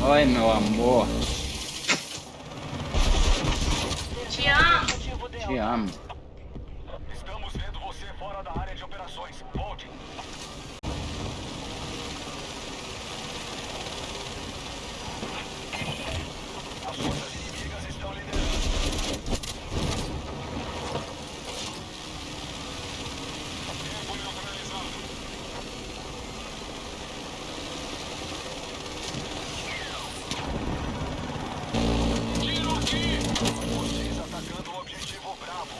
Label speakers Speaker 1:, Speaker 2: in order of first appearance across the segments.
Speaker 1: Oi, meu amor.
Speaker 2: Te amo.
Speaker 1: Te amo.
Speaker 3: Estamos vendo você fora da área de operações. Volte. As forças inimigas estão liderando. Tempo neutralizado. Tiro aqui! Vocês atacando o objetivo Bravo.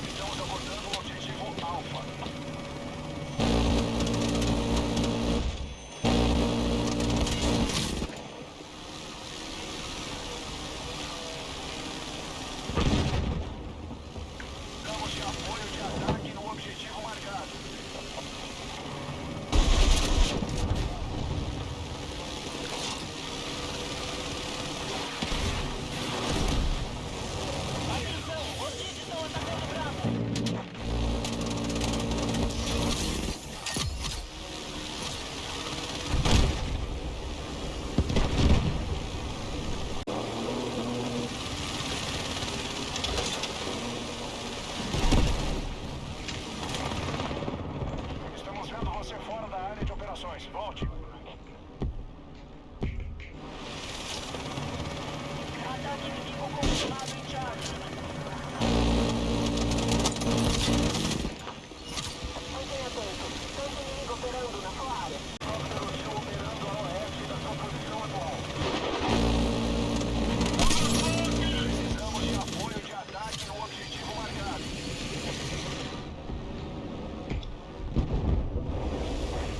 Speaker 3: Estamos abordando o objetivo Alfa. Damos de apoio de ataque no objetivo marcado.
Speaker 2: Atenção, vocês estão atacando Bravo.
Speaker 3: Estamos vendo você fora da área de operações. Volte.
Speaker 2: Ataque inimigo confirmado em Charlie. Mantenha atento. Tanto inimigo operando na sua área.
Speaker 3: Helicóptero Sul operando a oeste da sua posição atual. Precisamos de apoio de ataque no objetivo marcado.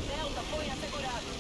Speaker 2: Delta foi assegurado.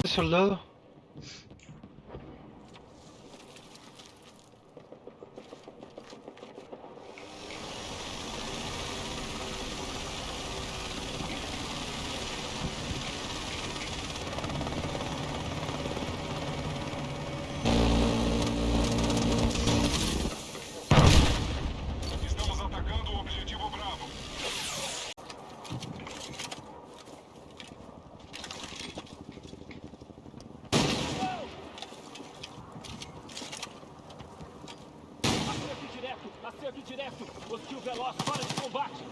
Speaker 4: Soldado.
Speaker 3: Estamos atacando o objetivo Bravo.
Speaker 5: Acerto direto! Hostil veloz, fora de combate!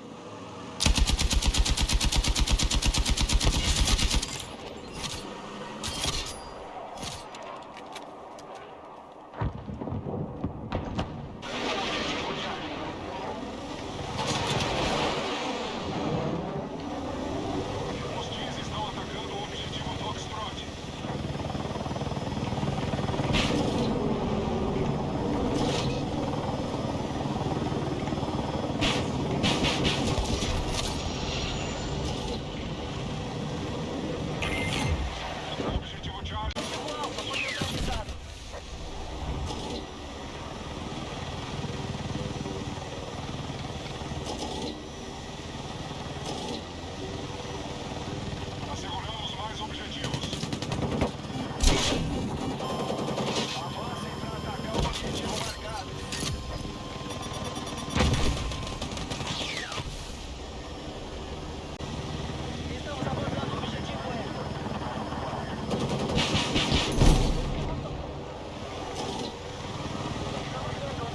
Speaker 3: Os Teams estão atacando o objetivo Foxtrot. Objetivo Charlie. Asseguramos mais objetivos. Avancem para atacar o objetivo marcado.
Speaker 2: Estamos abordando o objetivo Eco. Estamos vendo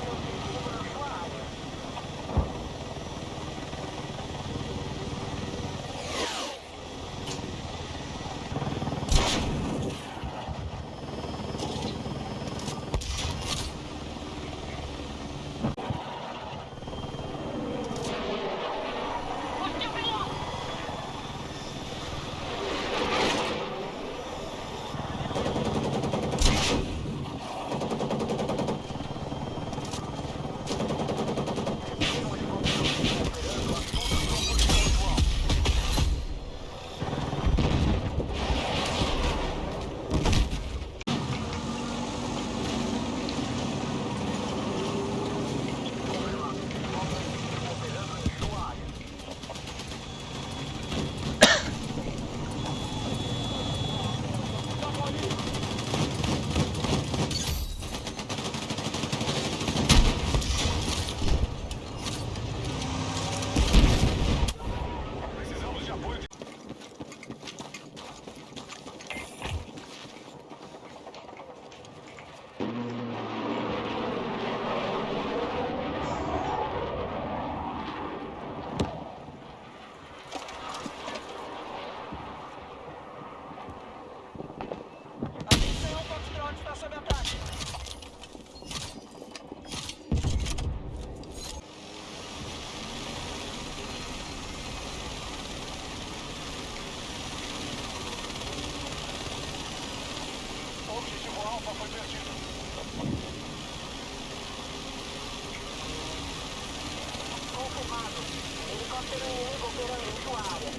Speaker 2: o seu objetivo na sua área.
Speaker 3: Precisamos de apoio.
Speaker 2: Atenção, Foxtrot está sob ataque.
Speaker 3: Objetivo Alfa foi perdido.
Speaker 2: Confirmado. Helicóptero inimigo operando em sua área.